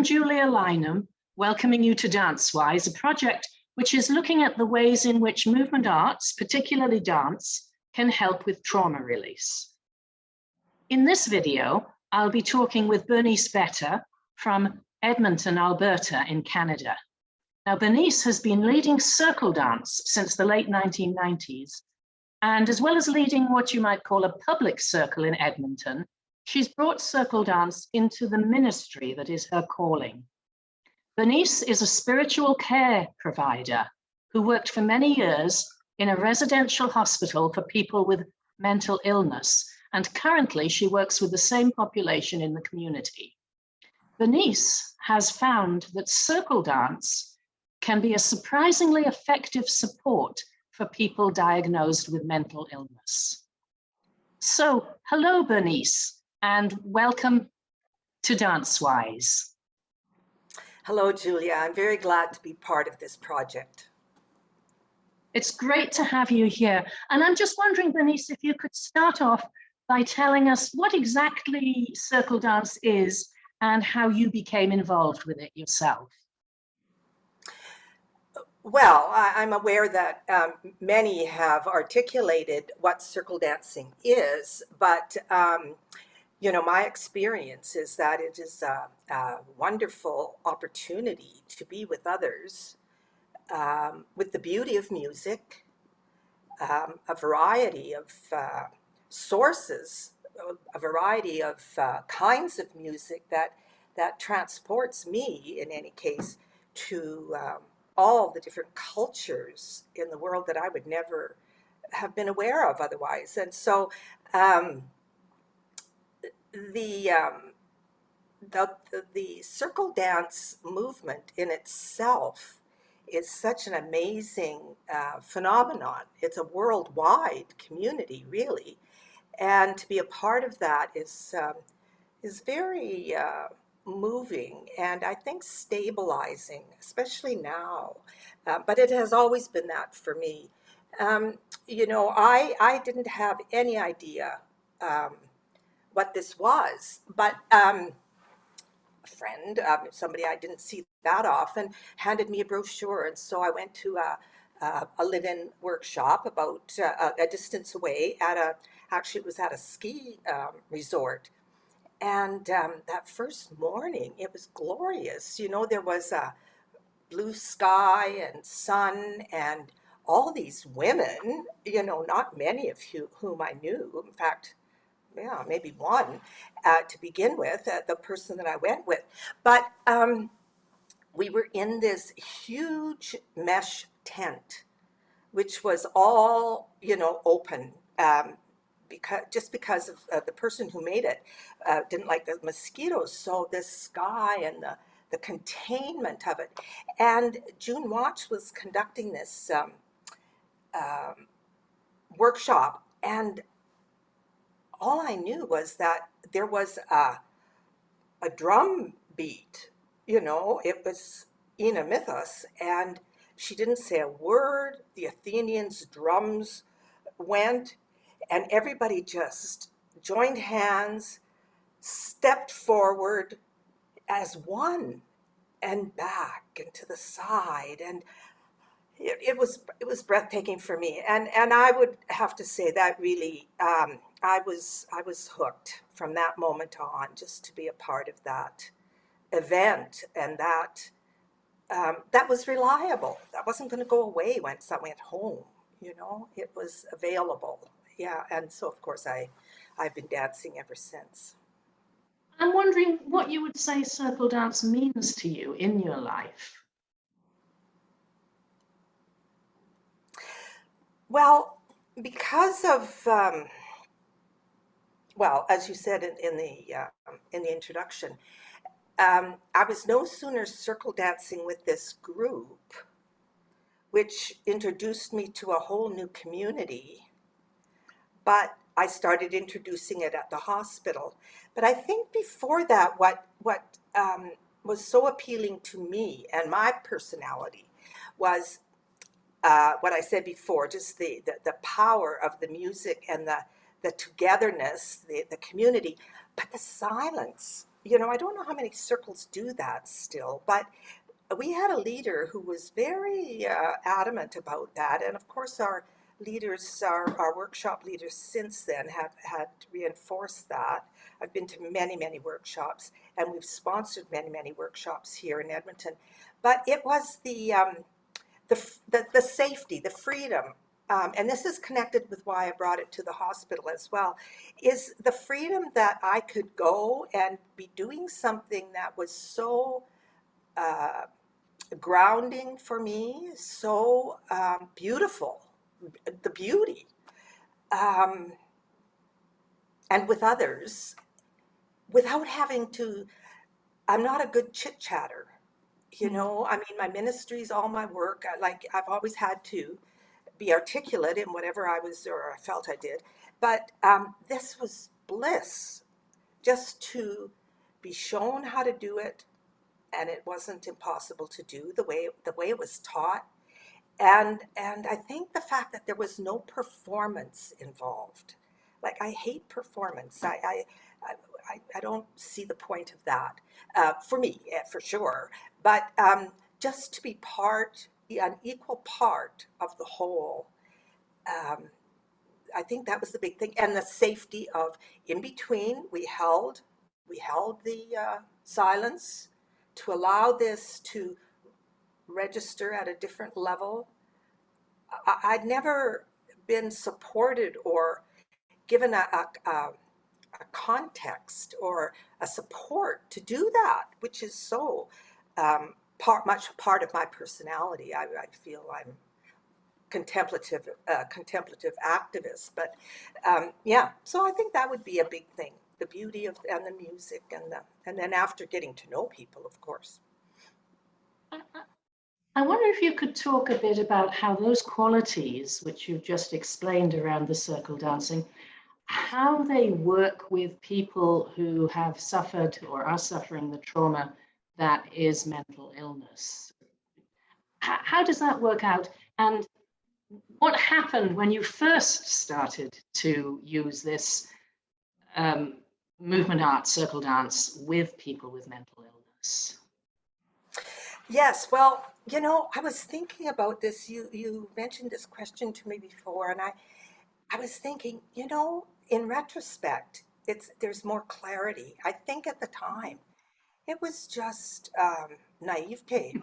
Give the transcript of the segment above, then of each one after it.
Julia Lynam, welcoming you to Dancewise, a project which is looking at the ways in which movement arts, particularly dance, can help with trauma release. In this video, I'll be talking with Bernice Vetter from Edmonton, Alberta in Canada. Now, Bernice has been leading circle dance since the late 1990s, and as well as leading what you might call a public circle in Edmonton, she's brought circle dance into the ministry that is her calling. Bernice is a spiritual care provider who worked for many years in a residential hospital for people with mental illness, and currently she works with the same population in the community. Bernice has found that circle dance can be a surprisingly effective support for people diagnosed with mental illness. So, hello, Bernice, and welcome to Dancewise. Hello, Julia. I'm very glad to be part of this project. It's great to have you here. And I'm just wondering, Bernice, if you could start off by telling us what exactly circle dance is and how you became involved with it yourself. Well, I'm aware that many have articulated what circle dancing is, but you know, my experience is that it is a wonderful opportunity to be with others, with the beauty of music, a variety of sources, a variety of kinds of music that transports me, in any case, to all the different cultures in the world that I would never have been aware of otherwise. And so the circle dance movement in itself is such an amazing phenomenon. It's a worldwide community, really, and to be a part of that is very moving and I think stabilizing, especially now. But it has always been that for me. You know, I didn't have any idea what this was, but a friend, somebody I didn't see that often, handed me a brochure, and so I went to a live-in workshop about a distance away actually it was at a ski resort. And that first morning, it was glorious. You know, there was a blue sky and sun and all these women, you know, not many of whom I knew. In fact, yeah, maybe one to begin with, the person that I went with. But we were in this huge mesh tent, which was all, you know, open. Because of the person who made it didn't like the mosquitoes, so the sky and the containment of it. And June Watch was conducting this workshop, and all I knew was that there was a drum beat. You know, it was Ina Mythos, and she didn't say a word. The Athenians' drums went, and everybody just joined hands, stepped forward as one, and back and to the side, and it was breathtaking for me. And I would have to say that really I was hooked from that moment on, just to be a part of that event, and that was reliable. That wasn't going to go away once I went home. You know, it was available. Yeah, and so of course I've been dancing ever since. I'm wondering what you would say circle dance means to you in your life. Well, because of well, as you said in the introduction, I was no sooner circle dancing with this group, which introduced me to a whole new community. But I started introducing it at the hospital. But I think before that, what was so appealing to me and my personality was what I said before, just the power of the music and the togetherness, the community, but the silence. I don't know how many circles do that still, but we had a leader who was very adamant about that. And of course, our leaders, our workshop leaders since then have had reinforced that. I've been to many, many workshops, and we've sponsored many, many workshops here in Edmonton. But it was the safety, the freedom, and this is connected with why I brought it to the hospital as well, is the freedom that I could go and be doing something that was so uh, grounding for me, so beautiful, the beauty, um, and with others without having to. I'm not a good chit chatter. I mean, my ministries, all my work, like I've always had to be articulate in whatever I was or I felt I did. But this was bliss, just to be shown how to do it, and it wasn't impossible to do the way it was taught. And I think the fact that there was no performance involved, like I hate performance. I don't see the point of that for me, for sure. But just to be an equal part of the whole. Um, I think that was the big thing, and the safety of in between. We held the silence to allow this to register at a different level. I'd never been supported or given a context or a support to do that, which is so much part of my personality. I feel I'm contemplative activist, but yeah. So I think that would be a big thing: the beauty of and the music, and then after getting to know people, of course. I wonder if you could talk a bit about how those qualities, which you've just explained around the circle dancing, how they work with people who have suffered or are suffering the trauma that is mental illness. How does that work out? And what happened when you first started to use this um, movement art, circle dance, with people with mental illness? Yes, well, I was thinking about this. You mentioned this question to me before, and I was thinking, in retrospect, there's more clarity. I think at the time it was just naivete.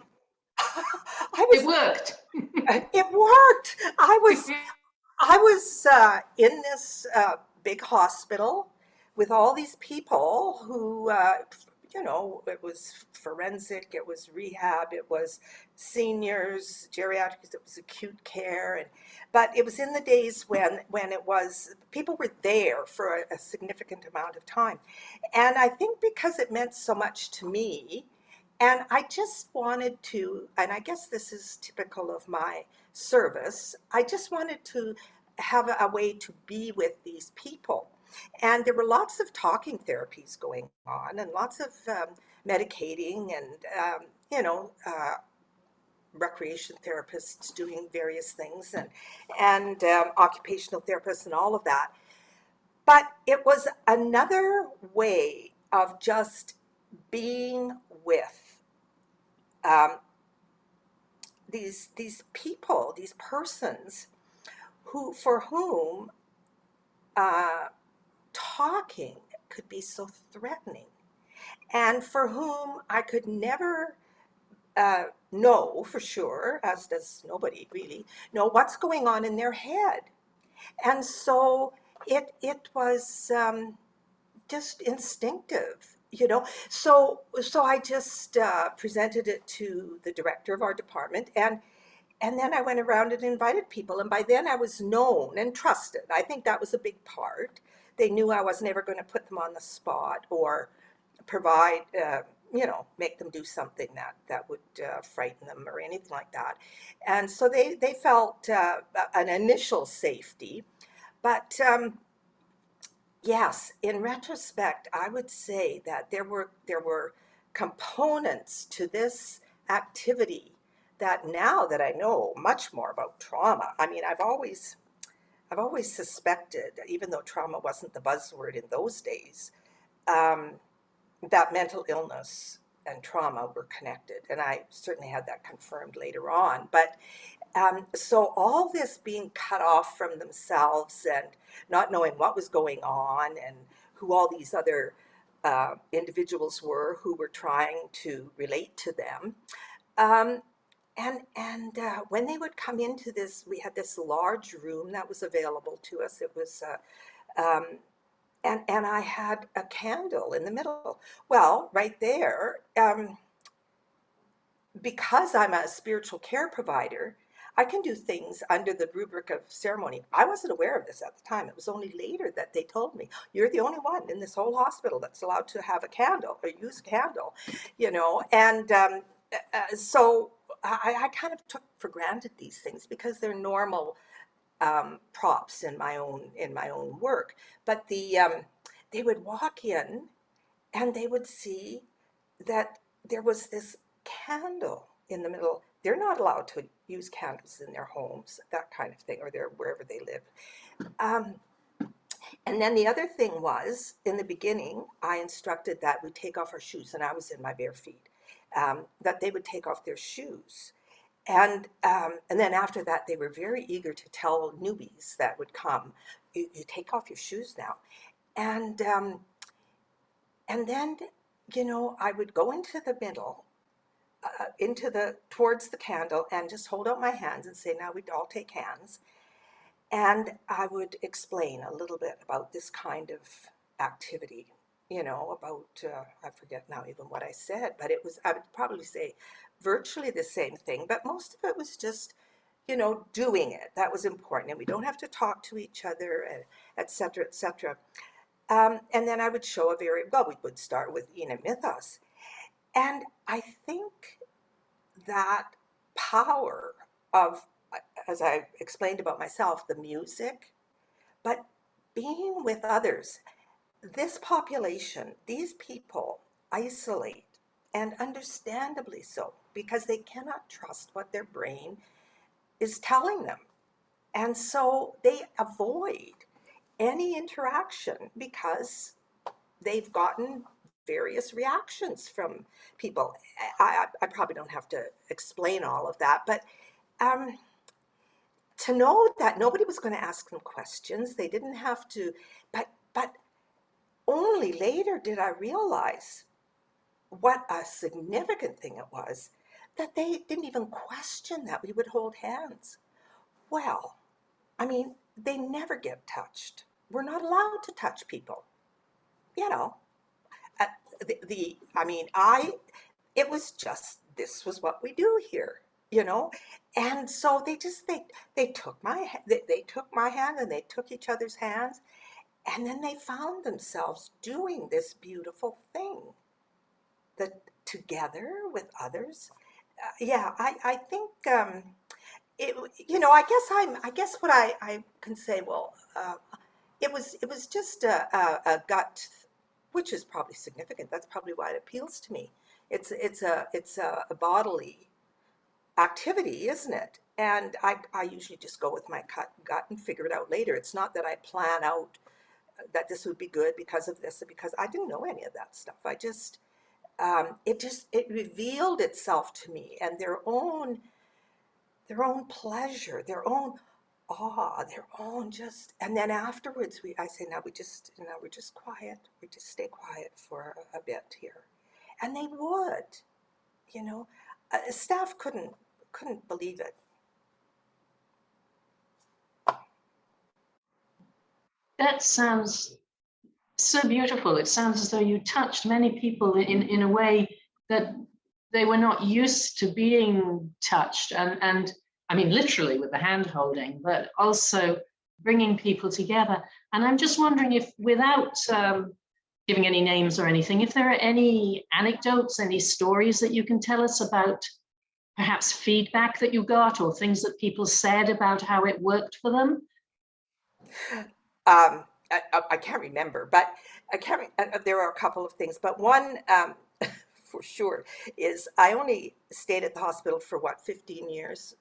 I It was. worked. It worked. I was in this big hospital with all these people who, it was forensic, it was rehab, it was seniors, geriatrics, it was acute care, but it was in the days when it was people were there for a significant amount of time, and I think because it meant so much to me, and I just wanted to, and I guess this is typical of my service, I just wanted to have a way to be with these people. And there were lots of talking therapies going on and lots of medicating and, recreation therapists doing various things and occupational therapists and all of that. But it was another way of just being with um, these people, these persons for whom uh, talking could be so threatening, and for whom I could never know for sure, as does nobody really, know what's going on in their head. And so it was just instinctive, So I just presented it to the director of our department, and then I went around and invited people. And by then I was known and trusted. I think that was a big part. They knew I was never going to put them on the spot or provide, make them do something that would frighten them or anything like that. And so they felt an initial safety. But yes, in retrospect, I would say that there were components to this activity that now that I know much more about trauma. I mean, I've always suspected, even though trauma wasn't the buzzword in those days, um, that mental illness and trauma were connected. And I certainly had that confirmed later on. But so all this being cut off from themselves and not knowing what was going on and who all these other individuals were who were trying to relate to them. Um, and when they would come into this, we had this large room that was available to us. It was um, and I had a candle in the middle. Well, right there, because I'm a spiritual care provider, I can do things under the rubric of ceremony. I wasn't aware of this at the time. It was only later that they told me, you're the only one in this whole hospital that's allowed to have a candle or use a candle, you know. And so I kind of took for granted these things because they're normal props in my own work. But they would walk in and they would see that there was this candle in the middle. They're not allowed to use candles in their homes, that kind of thing, or wherever they live. Um, and then the other thing was, in the beginning, I instructed that we take off our shoes, and I was in my bare feet, that they would take off their shoes. And then after that, they were very eager to tell newbies that would come, you take off your shoes now. And, um, and then, you know, I would go into the middle, towards the candle and just hold out my hands and say, now we'd all take hands. And I would explain a little bit about this kind of activity, you know, about, I forget now even what I said, but I would probably say virtually the same thing, but most of it was just, you know, doing it. That was important. And we don't have to talk to each other, and et cetera, et cetera. And then I would show we would start with Ina Mythos. And I think that power of, as I explained about myself, the music, but being with others. This population, these people isolate, and understandably so, because they cannot trust what their brain is telling them. And so they avoid any interaction because they've gotten various reactions from people. I probably don't have to explain all of that, but um, to know that nobody was going to ask them questions, they didn't have to, but only later did I realize what a significant thing it was that they didn't even question that we would hold hands. Well, I mean, they never get touched. We're not allowed to touch people, you know. Uh, I mean, it was just, this was what we do here, you know. And so they took they took my hand and they took each other's hands, and then they found themselves doing this beautiful thing that together with others. Yeah, I think it, you know, I guess what I can say, well, it was just a gut, which is probably significant. That's probably why it appeals to me. It's a bodily activity, isn't it? And I usually just go with my gut and figure it out later. It's not that I plan out that this would be good because of this, because I didn't know any of that stuff. It revealed itself to me, and their own pleasure, their own awe, their own just, and then afterwards I say, we're just quiet. We just stay quiet for a bit here. And they would, you know, staff couldn't believe it. That sounds so beautiful. It sounds as though you touched many people in a way that they were not used to being touched. And I mean, literally with the hand holding, but also bringing people together. And I'm just wondering if, without giving any names or anything, if there are any anecdotes, any stories that you can tell us about perhaps feedback that you got or things that people said about how it worked for them. I can't remember, but there are a couple of things, but one for sure is I only stayed at the hospital for what, 15 years?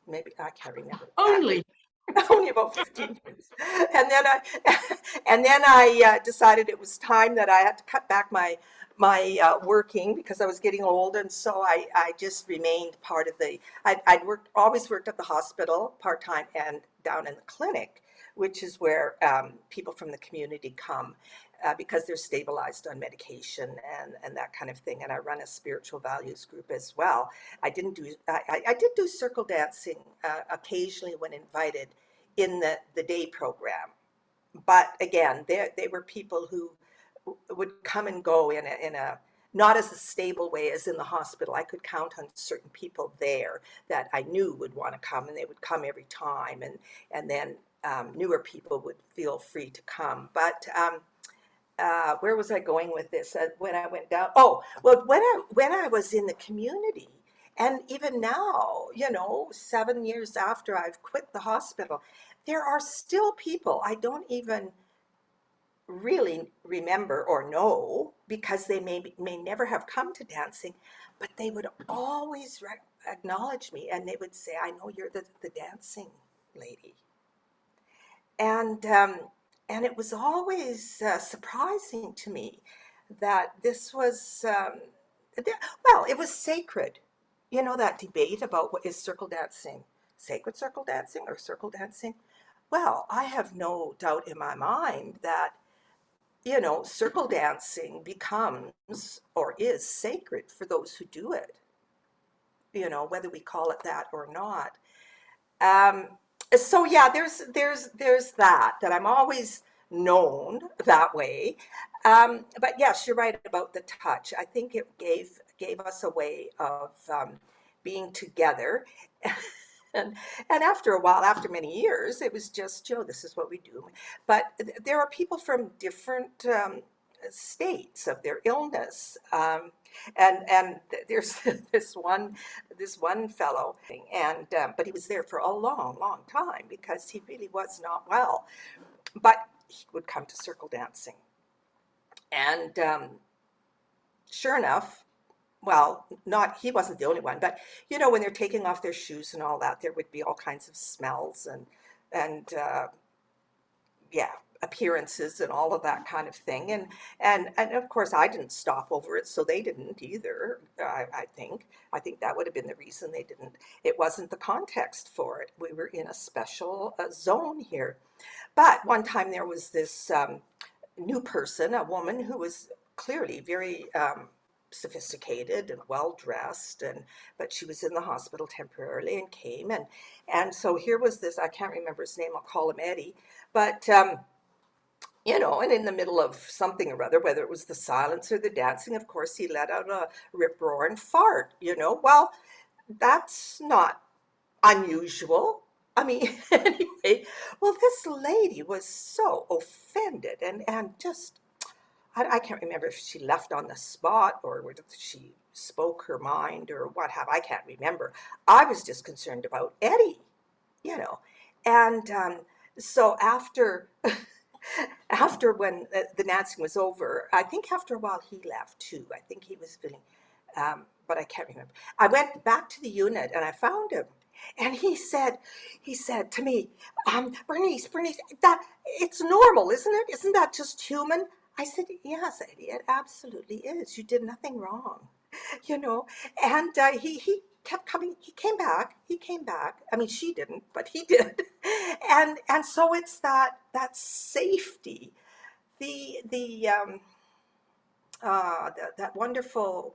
Maybe, I can't remember exactly. Only. Only about 15 years. And then I decided it was time that I had to cut back working because I was getting old, and so I just remained part of the. I'd always worked at the hospital part time and down in the clinic, which is where people from the community come because they're stabilized on medication and that kind of thing. And I run a spiritual values group as well. I did do circle dancing occasionally when invited in the day program, but again, they were people who would come and go in a not as a stable way as in the hospital. I could count on certain people there that I knew would want to come, and they would come every time, and then newer people would feel free to come. But where was I going with this? When I went down, oh, well, when I was in the community, and even now, 7 years after I've quit the hospital, there are still people I don't even really remember or know because they may never have come to dancing, but they would always acknowledge me, and they would say, "I know you're the dancing lady," and it was always surprising to me that this was well, it was sacred. That debate about what is circle dancing, sacred circle dancing or circle dancing. Well, I have no doubt in my mind that circle dancing becomes or is sacred for those who do it, whether we call it that or not. Um, so yeah, there's that I'm always known that way. But yes, you're right about the touch. I think it gave us a way of being together. And after a while, after many years, it was just, this is what we do. But there are people from different states of their illness. And there's this one fellow, and but he was there for a long, long time because he really was not well. But he would come to circle dancing, and sure enough, well, not he wasn't the only one, but when they're taking off their shoes and all that, there would be all kinds of smells and yeah, appearances and all of that kind of thing. And of course I didn't stop over it, so they didn't either. I think that would have been the reason they didn't. It wasn't the context for it. We were in a special zone here. But one time there was this new person, a woman who was clearly very sophisticated and well dressed, but she was in the hospital temporarily and came, and so here was this, I can't remember his name, I'll call him Eddie, but and in the middle of something or other, whether it was the silence or the dancing, of course he let out a rip roaring fart. Well, that's not unusual. I mean, anyway, well, this lady was so offended and just, I can't remember if she left on the spot or whether she spoke her mind or what have. I can't remember. I was just concerned about Eddie, you know. And so after after when the dancing was over, I think after a while he left too. I think he was feeling, but I can't remember. I went back to the unit and I found him, and he said to me, Bernice, that it's normal, isn't it? Isn't that just human? I said, yes, Eddie, it absolutely is. You did nothing wrong, you know. And he kept coming. He came back. He came back. I mean, she didn't, but he did. And so it's that safety, that wonderful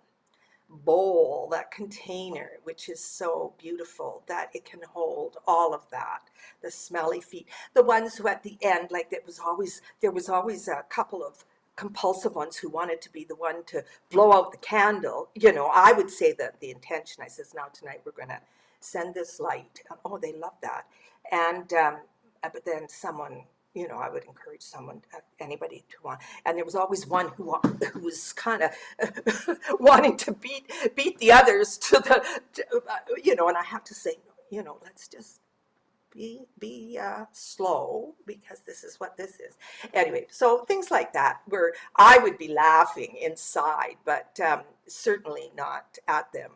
bowl, that container, which is so beautiful that it can hold all of that. The smelly feet, the ones who at the end, like there was always a couple of compulsive ones who wanted to be the one to blow out the candle. I would say that the intention, I says, now tonight we're going to send this light. Oh, they love that. And but then someone, I would encourage someone, anybody to want. And there was always one who was kind of wanting to beat the others and I have to say, let's just be slow, because this is what this is. Anyway, so things like that where I would be laughing inside, but certainly not at them,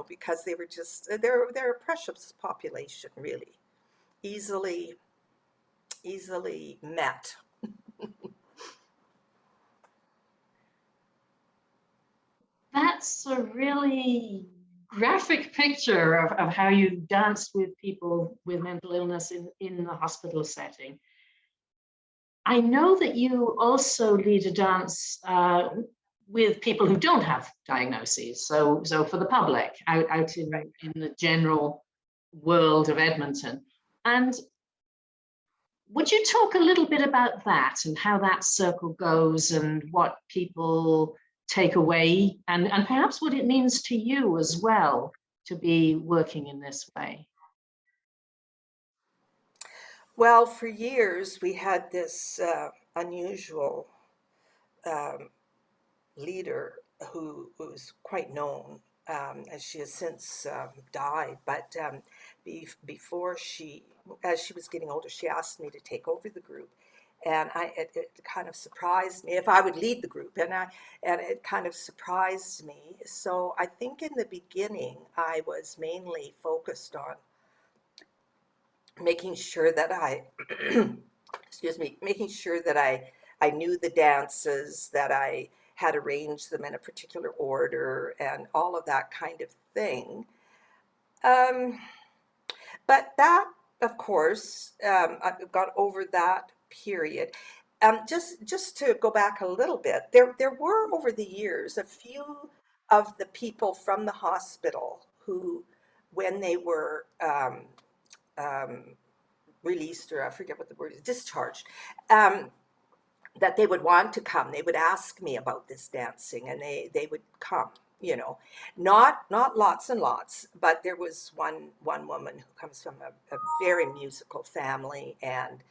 because they were just, they're a precious population, really. Easily met. that's a really graphic picture of how you danced with people with mental illness in the hospital setting. I know that you also lead a dance with people who don't have diagnoses. So for the public out in the general world of Edmonton. And would you talk a little bit about that and how that circle goes and what people take away and perhaps what it means to you as well to be working in this way? Well, for years we had this unusual um, leader who was quite known, as she has since died. But before as she was getting older, she asked me to take over the group. And it kind of surprised me if I would lead the group, and it kind of surprised me. So I think in the beginning I was mainly focused on making sure that I, excuse me, making sure that I knew the dances, that I had arranged them in a particular order, and all of that kind of thing. Um, but that, of course, I got over that period. Just to go back a little bit, there were over the years a few of the people from the hospital who, when they were um, released, or I forget what the word is, discharged, um, that they would want to come. They would ask me about this dancing, and they would come. You know, not lots and lots, but there was one woman who comes from a very musical family, and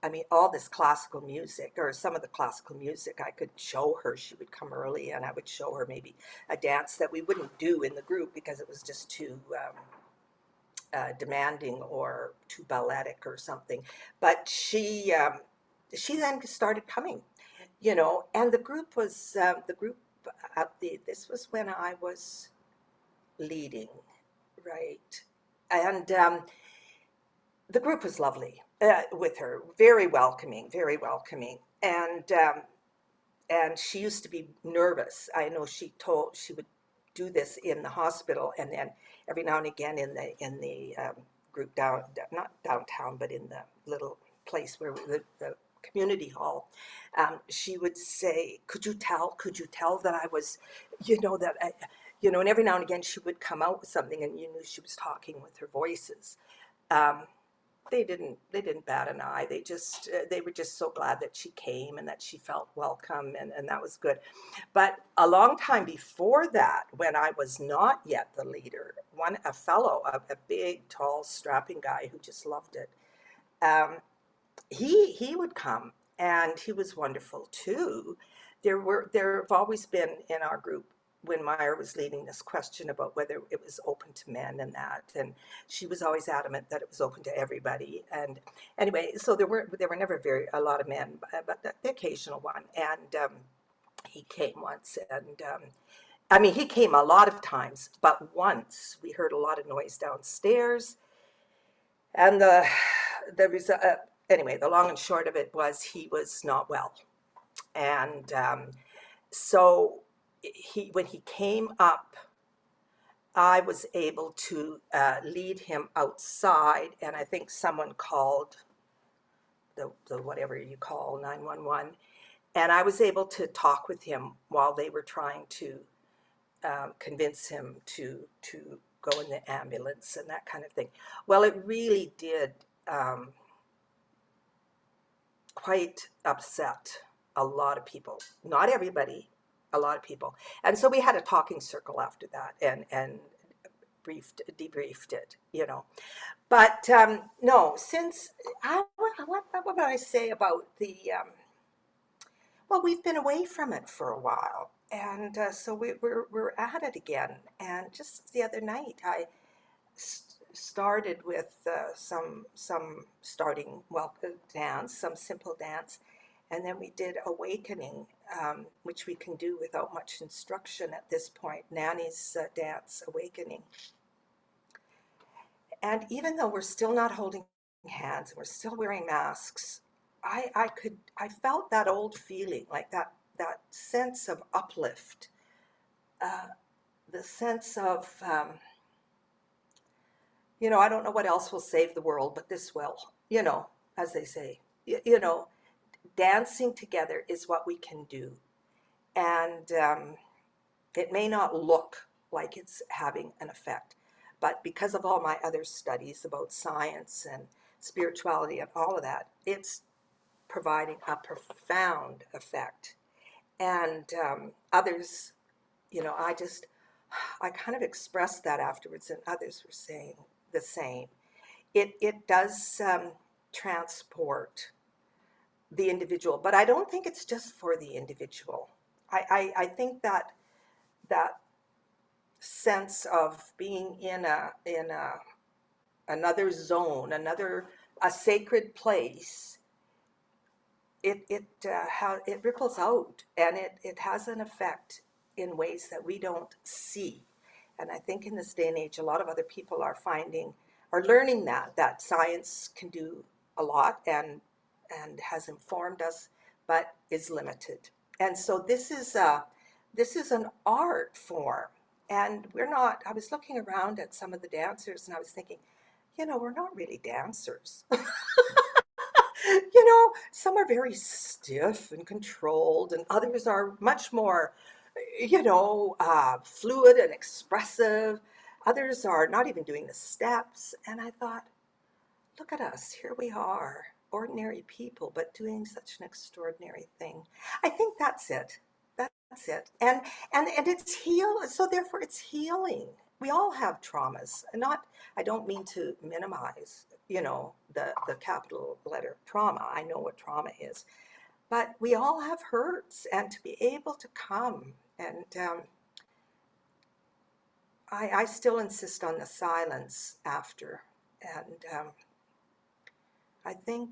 I mean, all this classical music, or some of the classical music, I could show her. She would come early, and I would show her maybe a dance that we wouldn't do in the group because it was just too demanding or too balletic or something. But she then started coming, you know, and the group this was when I was leading, right, and the group was lovely with her, very welcoming, and she used to be nervous. I know she would do this in the hospital, and then every now and again in the group not downtown, but in the little place where the community hall, she would say, could you tell that I was, you know, that I, you know, and every now and again she would come out with something, and you knew she was talking with her voices. Um, they didn't bat an eye. They were just so glad that she came and that she felt welcome, and that was good. But a long time before that, when I was not yet the leader, a fellow, a big, tall, strapping guy who just loved it, um, he would come, and he was wonderful too. There have always been in our group, when Meyer was leading, this question about whether it was open to men, and she was always adamant that it was open to everybody. And anyway, so there were never a lot of men, but the occasional one. And he came once, and I mean, he came a lot of times, but once we heard a lot of noise downstairs, and there was anyway, the long and short of it was he was not well. And so when he came up, I was able to lead him outside, and I think someone called the whatever you call 911, and I was able to talk with him while they were trying to convince him to go in the ambulance and that kind of thing. Well, it really did quite upset a lot of people. Not everybody, a lot of people. And so we had a talking circle after that, and debriefed it, you know. But no, since what would I say about the well, we've been away from it for a while, and so we're at it again. And just the other night, I started with some starting dance, some simple dance, and then we did awakening, which we can do without much instruction at this point. Nanny's dance awakening, and even though we're still not holding hands and we're still wearing masks, I felt that old feeling, like that sense of uplift, the sense of, I don't know what else will save the world, but this will, as they say, dancing together is what we can do. And it may not look like it's having an effect, but because of all my other studies about science and spirituality and all of that, it's providing a profound effect. And others, I kind of expressed that afterwards, and others were saying the same. It does transport the individual, but I don't think it's just for the individual. I think that sense of being in another zone, a sacred place, it ripples out, and it has an effect in ways that we don't see. And I think in this day and age, a lot of other people are learning that science can do a lot and has informed us, but is limited. And so this is an art form, and I was looking around at some of the dancers, and I was thinking, we're not really dancers. Some are very stiff and controlled, and others are much more, fluid and expressive. Others are not even doing the steps. And I thought, look at us. Here we are, ordinary people, but doing such an extraordinary thing. I think that's it. That's it. And it's so therefore it's healing. We all have traumas. I don't mean to minimize, the capital letter trauma. I know what trauma is. But we all have hurts, and to be able to come and I still insist on the silence after. And I think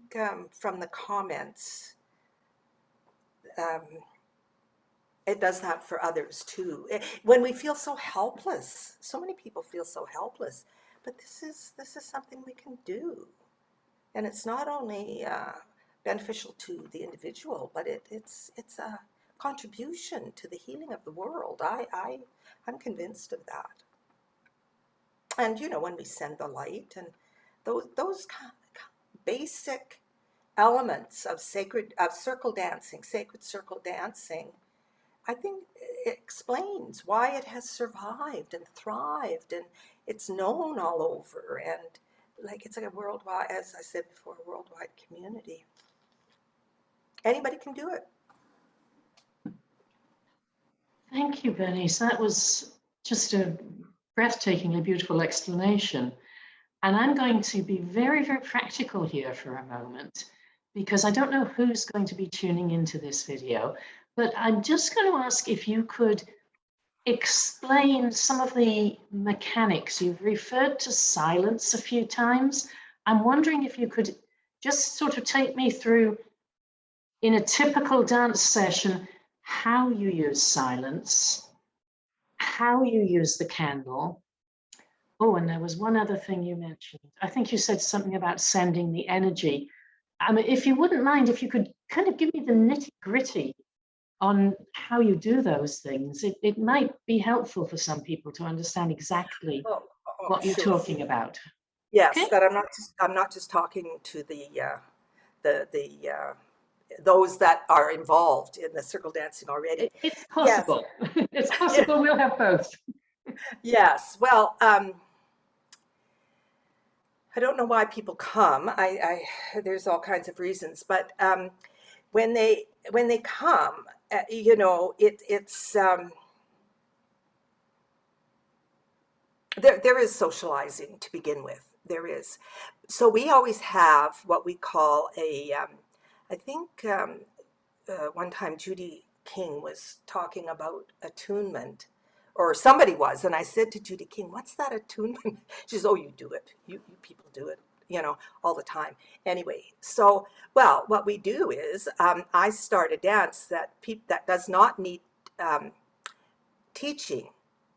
from the comments, um, it does that for others too. When we feel so helpless, so many people feel so helpless, but this is something we can do, and it's not only beneficial to the individual, but it's a contribution to the healing of the world. I'm convinced of that. And when we send the light and those kind of basic elements of circle dancing, sacred circle dancing, I think it explains why it has survived and thrived, and it's known all over, and it's like a worldwide, as I said before, a worldwide community. Anybody can do it. Thank you, Bernice. That was just a breathtakingly beautiful explanation. And I'm going to be very, very practical here for a moment, because I don't know who's going to be tuning into this video, but I'm just going to ask if you could explain some of the mechanics. You've referred to silence a few times. I'm wondering if you could just sort of take me through, in a typical dance session, how you use silence, how you use the candle. Oh, and there was one other thing you mentioned. I think you said something about sending the energy. I mean, if you wouldn't mind, if you could kind of give me the nitty-gritty on how you do those things, it might be helpful for some people to understand exactly what you're sure. talking about. Yes, Okay? that I'm not just talking to those that are involved in the circle dancing already. It's Yes. possible. It's Yeah. possible we'll have both. Yes. Well, I don't know why people come. There's all kinds of reasons, but when they come, it's there is socializing to begin with. There is. So we always have what we call I think one time Judy King was talking about attunement, or somebody was, and I said to Judy King, "What's that attunement?" She says, "Oh, you do it. You people do it, all the time." Anyway, so what we do is I start a dance that does not need teaching,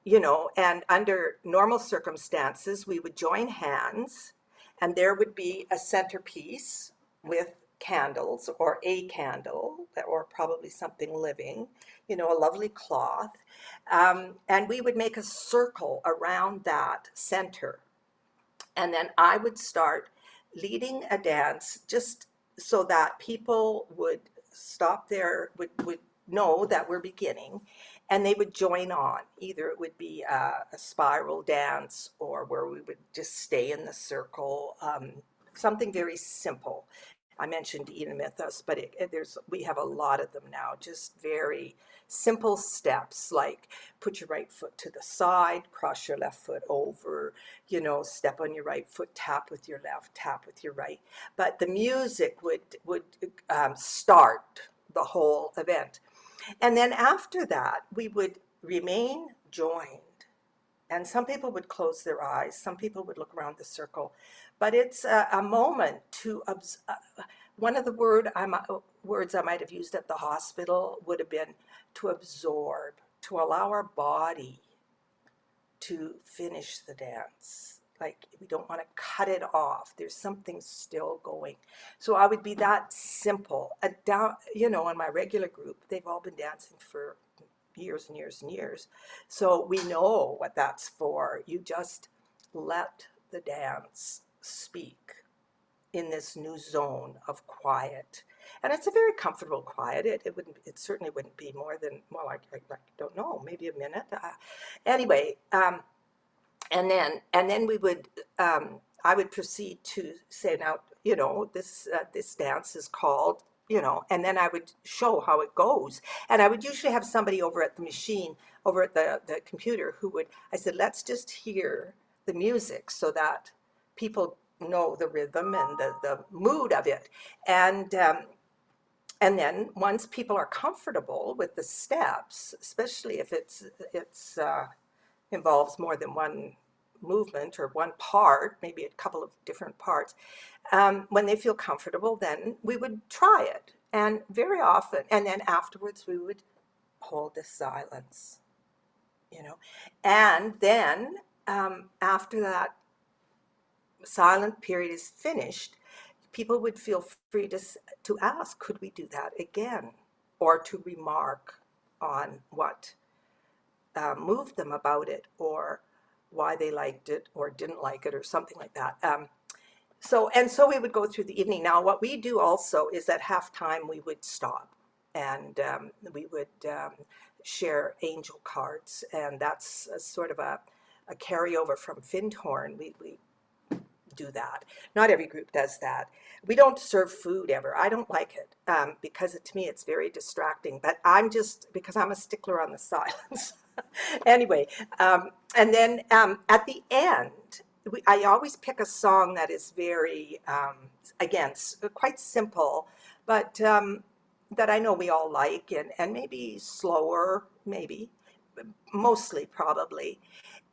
and under normal circumstances, we would join hands, and there would be a centerpiece with candles or a candle or probably something living, you know, a lovely cloth. And we would make a circle around that center. And then I would start leading a dance just so that people would stop there, would know that we're beginning, and they would join on. Either it would be a spiral dance or where we would just stay in the circle, something very simple. I mentioned Eden Mythos, but we have a lot of them now, just very simple steps like put your right foot to the side, cross your left foot over, you know, step on your right foot, tap with your left, tap with your right. But the music would start the whole event. And then after that, we would remain joined. And some people would close their eyes, some people would look around the circle. But it's a moment to, one of the words I might have used at the hospital would have been to absorb, to allow our body to finish the dance. Like we don't want to cut it off. There's something still going. So I would be that simple. You know, in my regular group, they've all been dancing for years and years and years. So we know what that's for. You just let the dance speak in this new zone of quiet. And it's a very comfortable quiet. It certainly wouldn't be more than, well, I don't know, maybe a minute. Anyway, and then we would, I would proceed to say, now, you know, this dance is called, you know, and then I would show how it goes. And I would usually have somebody over at the machine, over at the computer I said, let's just hear the music so that people know the rhythm and the mood of it. And then once people are comfortable with the steps, especially if it's involves more than one movement or one part, maybe a couple of different parts, when they feel comfortable, then we would try it. And very often, and then afterwards we would hold the silence, you know. And then after that silent period is finished, people would feel free to ask, could we do that again? Or to remark on what moved them about it, or why they liked it or didn't like it, or something like that. So we would go through the evening. Now, what we do also is at halftime we would stop, and we would share angel cards, and that's sort of a carryover from Findhorn. We do that. Not every group does that. We don't serve food ever. I don't like it because to me it's very distracting, but because I'm a stickler on the silence. Anyway, and then at the end, I always pick a song that is very, again, quite simple, but that I know we all like, and maybe slower, maybe, mostly probably.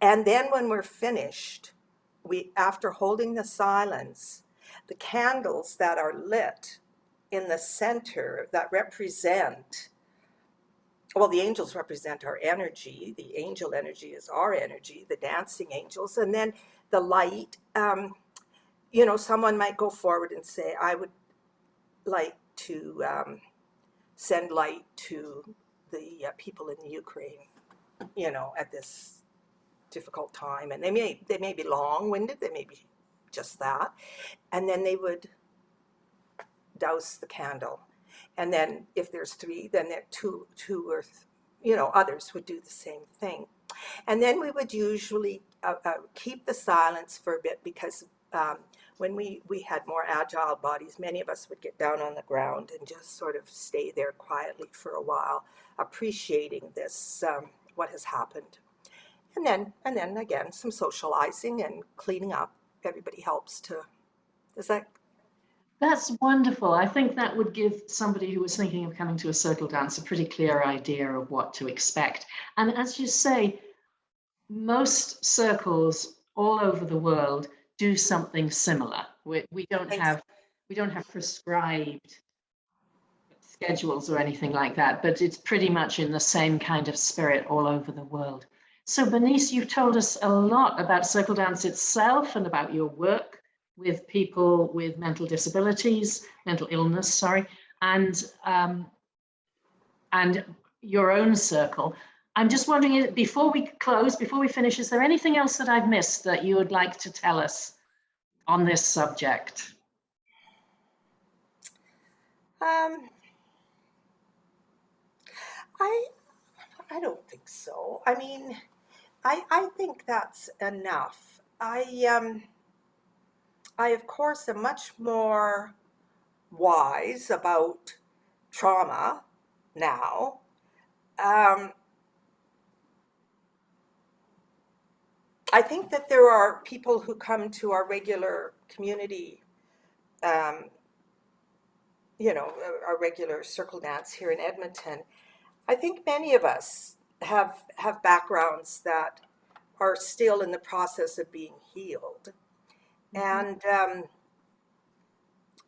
And then when we're finished, after holding the silence, the candles that are lit in the center that represent, well, the angels represent our energy. The angel energy is our energy, the dancing angels. And then the light, you know, someone might go forward and say, I would like to send light to the people in the Ukraine, you know, at this difficult time. And they may be long-winded, they may be just that. And then they would douse the candle. And then if there's three, then two or you know, others would do the same thing. And then we would usually keep the silence for a bit, because when we had more agile bodies, many of us would get down on the ground and just sort of stay there quietly for a while, appreciating this, what has happened. And then again, some socializing and cleaning up. Everybody helps to, is that? That's wonderful. I think that would give somebody who was thinking of coming to a circle dance a pretty clear idea of what to expect. And as you say, most circles all over the world do something similar. We don't have prescribed schedules or anything like that, but it's pretty much in the same kind of spirit all over the world. So Bernice, you've told us a lot about circle dance itself and about your work with people with mental disabilities, mental illness, sorry, and your own circle. I'm just wondering, before we close, before we finish, is there anything else that I've missed that you would like to tell us on this subject? I don't think so. I mean, I think that's enough. I of course am much more wise about trauma now. Um, I think that there are people who come to our regular community, um, our regular circle dance here in Edmonton. I think many of us have backgrounds that are still in the process of being healed, and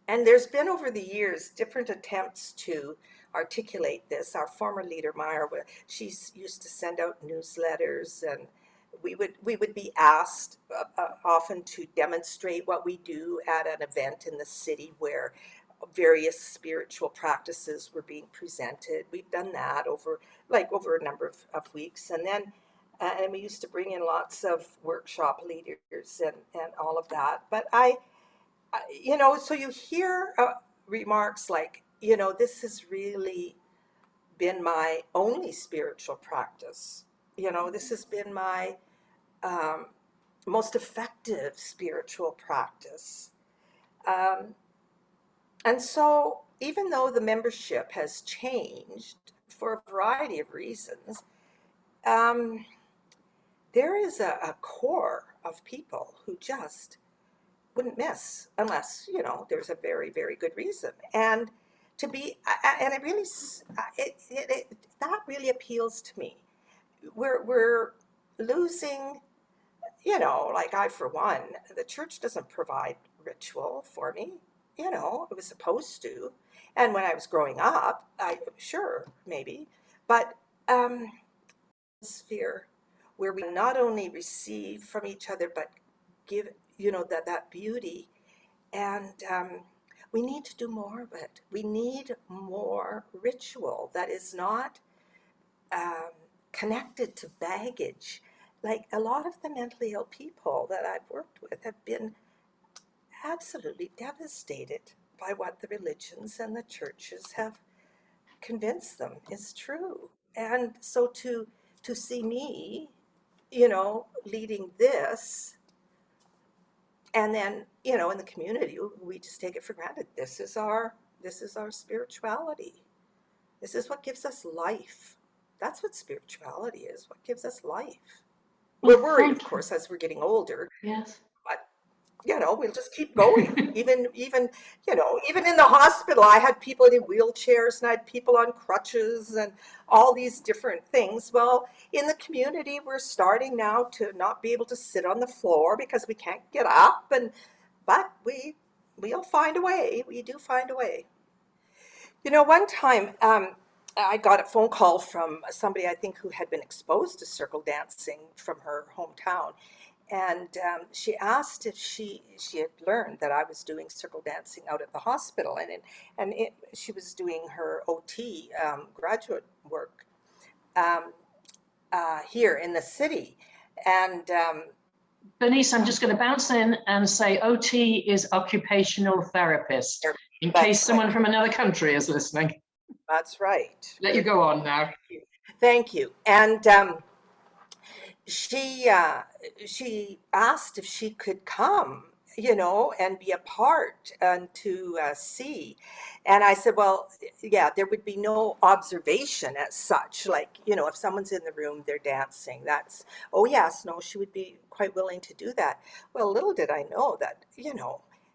and there's been over the years different attempts to articulate this. Our former leader, Meyer, she used to send out newsletters, and we would be asked often to demonstrate what we do at an event in the city where various spiritual practices were being presented. We've done that over a number of weeks, and then and we used to bring in lots of workshop leaders and all of that. But so you hear remarks like, this has really been my only spiritual practice. This has been my um, most effective spiritual practice. Um, and so, even though the membership has changed for a variety of reasons, um, there is a core of people who just wouldn't miss unless there's a very, very good reason. And to be and it really that really appeals to me. We're losing, like, I, for one, the church doesn't provide ritual for me. It was supposed to, and when I was growing up, I sure, maybe, but sphere where we not only receive from each other but give, that beauty. And we need to do more of it. We need more ritual that is not um, connected to baggage. Like, a lot of the mentally ill people that I've worked with have been absolutely devastated by what the religions and the churches have convinced them is true. And so to see me, leading this, and then, in the community, we just take it for granted. This is our spirituality. This is what gives us life. That's what spirituality is, what gives us life. Well, We're worried, of course, as we're getting older, yes. but we'll just keep going. Even in the hospital, I had people in wheelchairs and I had people on crutches and all these different things. Well, in the community, we're starting now to not be able to sit on the floor because we can't get up, but we'll find a way. We do find a way. One time, I got a phone call from somebody, I think, who had been exposed to circle dancing from her hometown, and she asked if she had learned that I was doing circle dancing out at the hospital, she was doing her OT graduate work um, here in the city, and Bernice, I'm just going to bounce in and say OT is occupational therapist, in case that's someone right. from another country is listening. That's right. Let you go on now. Thank you. And she she asked if she could come, and be a part and to see. And I said, well, yeah, there would be no observation as such. Like, if someone's in the room, they're dancing. That's, oh yes, no, she would be quite willing to do that. Well, little did I know that,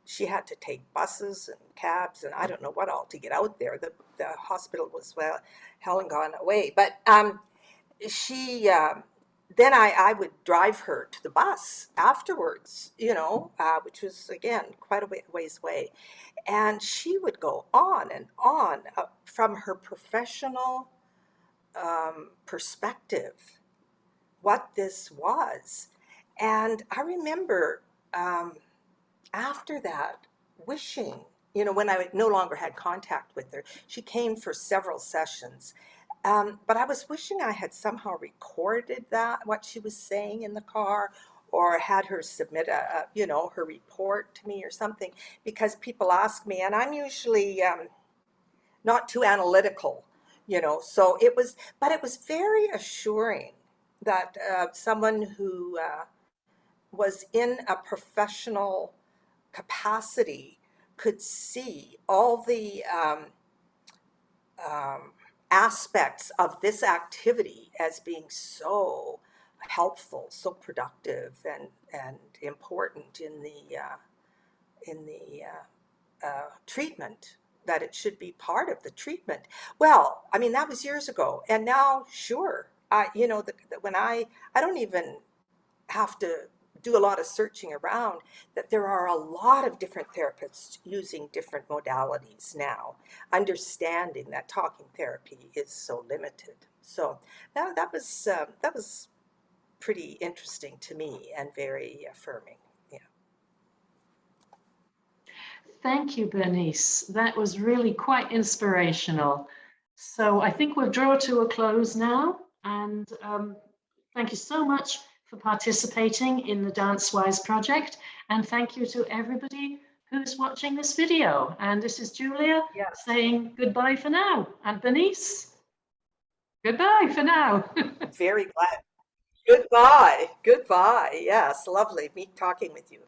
she had to take buses and cabs and I don't know what all to get out there. The hospital was, well, hell and gone away. But she then I would drive her to the bus afterwards, which was, again, quite a ways away. And she would go on and on from her professional perspective, what this was. And I remember after that wishing, when I no longer had contact with her, she came for several sessions. But I was wishing I had somehow recorded what she was saying in the car, or had her submit her report to me or something, because people ask me, and I'm usually not too analytical, so but it was very assuring that someone who was in a professional capacity could see all the um, aspects of this activity as being so helpful, so productive, and important in the treatment, that it should be part of the treatment. Well, I mean, that was years ago, and now, sure, when I don't even have to do a lot of searching around, that there are a lot of different therapists using different modalities now, understanding that talking therapy is so limited. So that was pretty interesting to me and very affirming. Yeah. Thank you, Bernice. That was really quite inspirational. So I think we'll draw to a close now. And thank you so much for participating in the Dancewise project. And thank you to everybody who's watching this video. And this is Julia saying goodbye for now. And Bernice, goodbye for now. Very glad. Goodbye. Goodbye. Yes, lovely me talking with you.